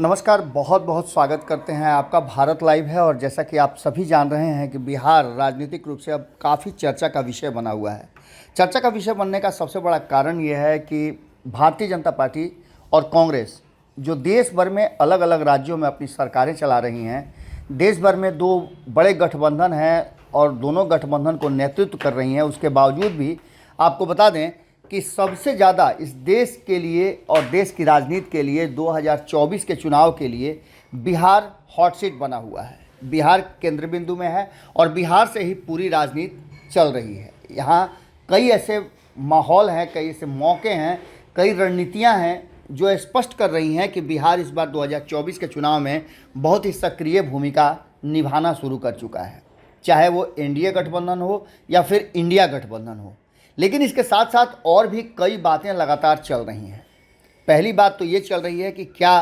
नमस्कार, बहुत बहुत स्वागत करते हैं आपका। भारत लाइव है और जैसा कि आप सभी जान रहे हैं कि बिहार राजनीतिक रूप से अब काफ़ी चर्चा का विषय बना हुआ है। चर्चा का विषय बनने का सबसे बड़ा कारण ये है कि भारतीय जनता पार्टी और कांग्रेस जो देश भर में अलग अलग राज्यों में अपनी सरकारें चला रही हैं, देश भर में दो बड़े गठबंधन हैं और दोनों गठबंधन को नेतृत्व कर रही हैं। उसके बावजूद भी आपको बता दें कि सबसे ज़्यादा इस देश के लिए और देश की राजनीति के लिए 2024 के चुनाव के लिए बिहार हॉट सीट बना हुआ है। बिहार केंद्र बिंदु में है और बिहार से ही पूरी राजनीति चल रही है। यहाँ कई ऐसे माहौल हैं, कई ऐसे मौके हैं, कई रणनीतियाँ हैं जो स्पष्ट कर रही हैं कि बिहार इस बार 2024 के चुनाव में बहुत ही सक्रिय भूमिका निभाना शुरू कर चुका है, चाहे वो एनडीए गठबंधन हो या फिर इंडिया गठबंधन हो। लेकिन इसके साथ साथ और भी कई बातें लगातार चल रही हैं। पहली बात तो ये चल रही है कि क्या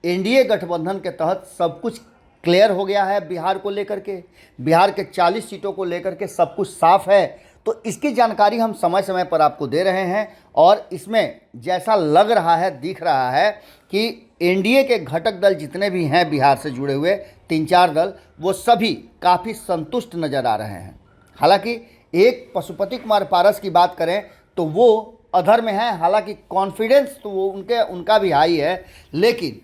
एनडीए गठबंधन के तहत सब कुछ क्लियर हो गया है बिहार को लेकर के, बिहार के 40 सीटों को लेकर के सब कुछ साफ है। तो इसकी जानकारी हम समय समय पर आपको दे रहे हैं और इसमें जैसा लग रहा है, दिख रहा है कि एनडीए के घटक दल जितने भी हैं बिहार से जुड़े हुए 3-4 दल, वो सभी काफ़ी संतुष्ट नज़र आ रहे हैं। हालांकि एक पशुपति कुमार पारस की बात करें तो वो अधर में है, हालांकि कॉन्फिडेंस तो वो उनका भी हाई है, लेकिन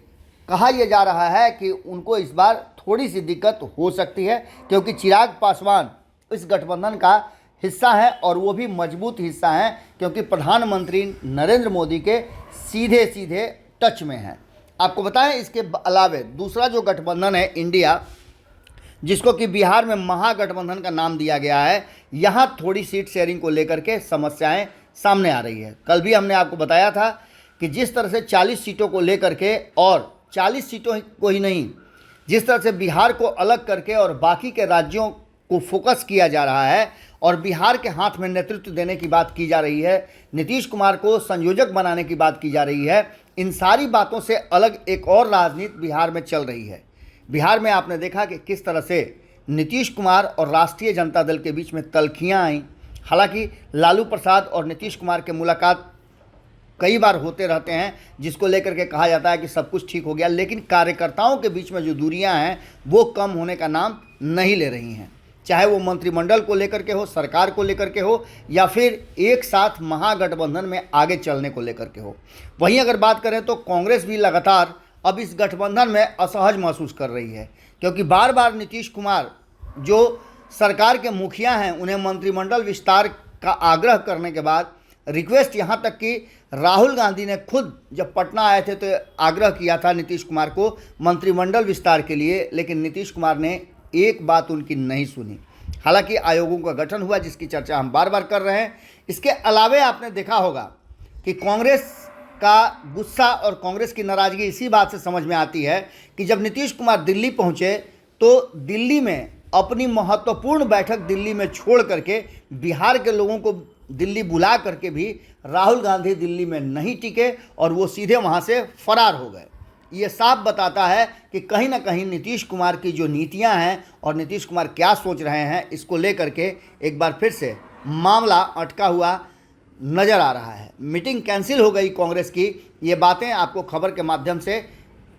कहा यह जा रहा है कि उनको इस बार थोड़ी सी दिक्कत हो सकती है क्योंकि चिराग पासवान इस गठबंधन का हिस्सा है और वो भी मजबूत हिस्सा है क्योंकि प्रधानमंत्री नरेंद्र मोदी के सीधे सीधे टच में हैं। आपको बताएं, इसके अलावे दूसरा जो गठबंधन है इंडिया, जिसको कि बिहार में महागठबंधन का नाम दिया गया है, यहाँ थोड़ी सीट शेयरिंग को लेकर के समस्याएं सामने आ रही है। कल भी हमने आपको बताया था कि जिस तरह से 40 सीटों को लेकर के और 40 सीटों को ही नहीं, जिस तरह से बिहार को अलग करके और बाकी के राज्यों को फोकस किया जा रहा है और बिहार के हाथ में नेतृत्व देने की बात की जा रही है, नीतीश कुमार को संयोजक बनाने की बात की जा रही है, इन सारी बातों से अलग एक और राजनीति बिहार में चल रही है। बिहार में आपने देखा कि किस तरह से नीतीश कुमार और राष्ट्रीय जनता दल के बीच में तल्खियाँ आईं। हालांकि लालू प्रसाद और नीतीश कुमार के मुलाकात कई बार होते रहते हैं, जिसको लेकर के कहा जाता है कि सब कुछ ठीक हो गया, लेकिन कार्यकर्ताओं के बीच में जो दूरियां हैं वो कम होने का नाम नहीं ले रही हैं, चाहे वो मंत्रिमंडल को लेकर के हो, सरकार को लेकर के हो या फिर एक साथ महागठबंधन में आगे चलने को लेकर के हो। वहीं अगर बात करें तो कांग्रेस भी लगातार अब इस गठबंधन में असहज महसूस कर रही है क्योंकि बार बार नीतीश कुमार जो सरकार के मुखिया हैं, उन्हें मंत्रिमंडल विस्तार का आग्रह करने के बाद रिक्वेस्ट, यहाँ तक कि राहुल गांधी ने खुद जब पटना आए थे तो आग्रह किया था नीतीश कुमार को मंत्रिमंडल विस्तार के लिए, लेकिन नीतीश कुमार ने एक बात उनकी नहीं सुनी। हालांकि आयोगों का गठन हुआ जिसकी चर्चा हम बार बार कर रहे हैं। इसके अलावे आपने देखा होगा कि कांग्रेस का गुस्सा और कांग्रेस की नाराज़गी इसी बात से समझ में आती है कि जब नीतीश कुमार दिल्ली पहुंचे तो दिल्ली में अपनी महत्वपूर्ण बैठक दिल्ली में छोड़ करके बिहार के लोगों को दिल्ली बुला करके भी राहुल गांधी दिल्ली में नहीं टिके और वो सीधे वहां से फरार हो गए। ये साफ बताता है कि कहीं ना कहीं नीतीश कुमार की जो नीतियां हैं और नीतीश कुमार क्या सोच रहे हैं, इसको लेकर के एक बार फिर से मामला अटका हुआ नज़र आ रहा है। मीटिंग कैंसिल हो गई कांग्रेस की, ये बातें आपको खबर के माध्यम से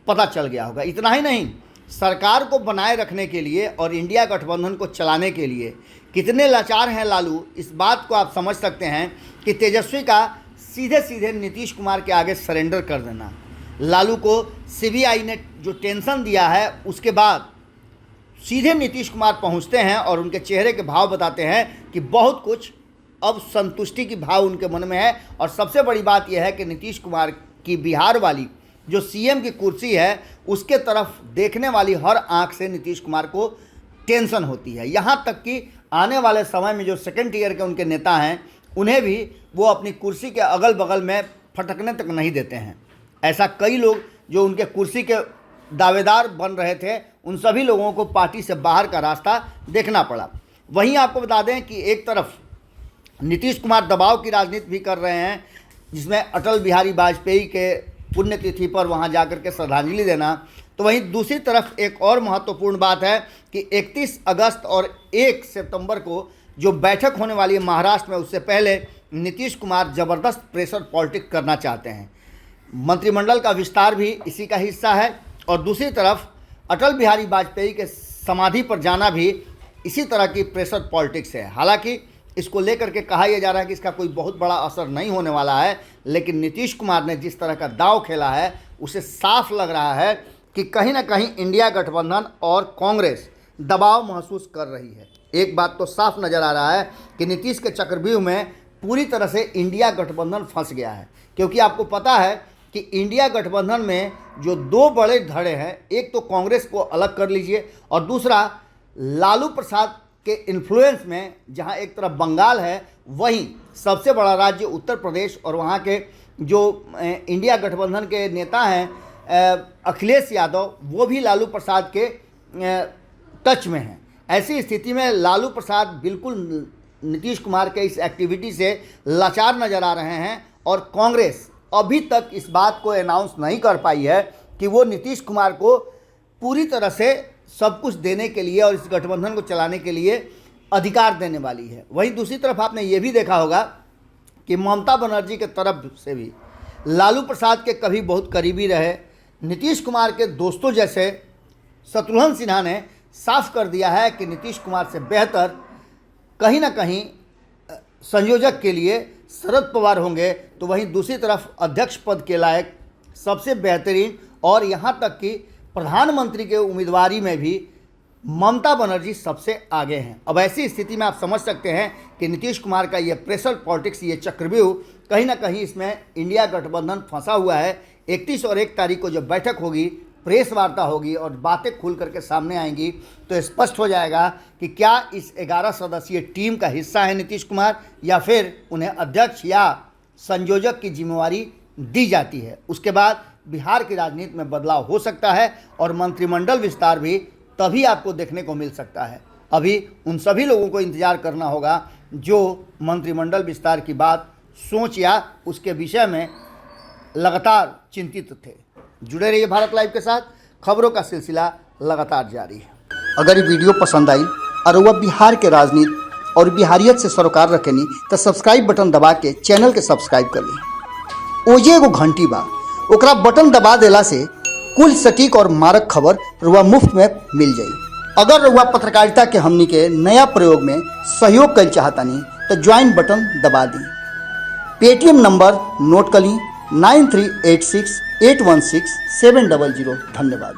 पता चल गया होगा। इतना ही नहीं, सरकार को बनाए रखने के लिए और इंडिया गठबंधन को चलाने के लिए कितने लाचार हैं लालू, इस बात को आप समझ सकते हैं कि तेजस्वी का सीधे सीधे नीतीश कुमार के आगे सरेंडर कर देना। लालू को सीबीआई ने जो टेंशन दिया है उसके बाद सीधे नीतीश कुमार पहुंचते हैं और उनके चेहरे के भाव बताते हैं कि बहुत कुछ अब संतुष्टि की भाव उनके मन में है। और सबसे बड़ी बात यह है कि नीतीश कुमार की बिहार वाली जो सीएम की कुर्सी है उसके तरफ देखने वाली हर आंख से नीतीश कुमार को टेंशन होती है। यहाँ तक कि आने वाले समय में जो सेकंड ईयर के उनके नेता हैं उन्हें भी वो अपनी कुर्सी के अगल बगल में फटकने तक नहीं देते हैं। ऐसा कई लोग जो उनके कुर्सी के दावेदार बन रहे थे, उन सभी लोगों को पार्टी से बाहर का रास्ता देखना पड़ा। वहीं आपको बता दें कि एक तरफ नीतीश कुमार दबाव की राजनीति भी कर रहे हैं, जिसमें अटल बिहारी वाजपेयी के पुण्यतिथि पर वहां जाकर के श्रद्धांजलि देना। तो वहीं दूसरी तरफ एक और महत्वपूर्ण बात है कि 31 अगस्त और 1 सितंबर को जो बैठक होने वाली है महाराष्ट्र में, उससे पहले नीतीश कुमार ज़बरदस्त प्रेशर पॉलिटिक्स करना चाहते हैं। मंत्रिमंडल का विस्तार भी इसी का हिस्सा है और दूसरी तरफ अटल बिहारी वाजपेयी के समाधि पर जाना भी इसी तरह की प्रेशर पॉलिटिक्स है। हालांकि इसको लेकर के कहा यह जा रहा है कि इसका कोई बहुत बड़ा असर नहीं होने वाला है, लेकिन नीतीश कुमार ने जिस तरह का दांव खेला है उसे साफ लग रहा है कि कहीं ना कहीं इंडिया गठबंधन और कांग्रेस दबाव महसूस कर रही है। एक बात तो साफ नज़र आ रहा है कि नीतीश के चक्रव्यूह में पूरी तरह से इंडिया गठबंधन फंस गया है, क्योंकि आपको पता है कि इंडिया गठबंधन में जो दो बड़े धड़े हैं, एक तो कांग्रेस को अलग कर लीजिए और दूसरा लालू प्रसाद के इन्फ्लुएंस में, जहां एक तरफ बंगाल है वहीं सबसे बड़ा राज्य उत्तर प्रदेश और वहां के जो इंडिया गठबंधन के नेता हैं अखिलेश यादव, वो भी लालू प्रसाद के टच में हैं। ऐसी स्थिति में लालू प्रसाद बिल्कुल नीतीश कुमार के इस एक्टिविटी से लाचार नज़र आ रहे हैं और कांग्रेस अभी तक इस बात को अनाउंस नहीं कर पाई है कि वो नीतीश कुमार को पूरी तरह से सब कुछ देने के लिए और इस गठबंधन को चलाने के लिए अधिकार देने वाली है। वहीं दूसरी तरफ आपने ये भी देखा होगा कि ममता बनर्जी के तरफ से भी लालू प्रसाद के कभी बहुत करीबी रहे नीतीश कुमार के दोस्तों जैसे शत्रुघ्न सिन्हा ने साफ कर दिया है कि नीतीश कुमार से बेहतर कहीं ना कहीं संयोजक के लिए शरद पवार होंगे, तो वहीं दूसरी तरफ अध्यक्ष पद के लायक सबसे बेहतरीन और यहाँ तक कि प्रधानमंत्री के उम्मीदवारी में भी ममता बनर्जी सबसे आगे हैं। अब ऐसी स्थिति में आप समझ सकते हैं कि नीतीश कुमार का ये प्रेशर पॉलिटिक्स, ये चक्रव्यूह कहीं ना कहीं इसमें इंडिया गठबंधन फंसा हुआ है। 31 और 1 तारीख को जब बैठक होगी, प्रेस वार्ता होगी और बातें खुल करके सामने आएंगी तो स्पष्ट हो जाएगा कि क्या इस 11 सदस्यीय टीम का हिस्सा है नीतीश कुमार या फिर उन्हें अध्यक्ष या संयोजक की जिम्मेवारी दी जाती है। उसके बाद बिहार की राजनीति में बदलाव हो सकता है और मंत्रिमंडल विस्तार भी तभी आपको देखने को मिल सकता है। अभी उन सभी लोगों को इंतजार करना होगा जो मंत्रिमंडल विस्तार की बात सोच या उसके विषय में लगातार चिंतित थे। जुड़े रहिए भारत लाइव के साथ, खबरों का सिलसिला लगातार जारी है। अगर ये वीडियो पसंद आई और वह बिहार के राजनीति और बिहारियत से सरोकार रखेनी तो सब्सक्राइब बटन दबा के चैनल के सब्सक्राइब कर ली। ओजे एगो घंटी बा, ओकरा बटन दबा देला से कुल सटीक और मारक खबर रुआ मुफ्त में मिल जाई। अगर रुआ पत्रकारिता के हमनी के नया प्रयोग में सहयोग कर चाहतानी तो ज्वाइन बटन दबा दी। पेटीएम नंबर नोट कर ली 9386816700। धन्यवाद।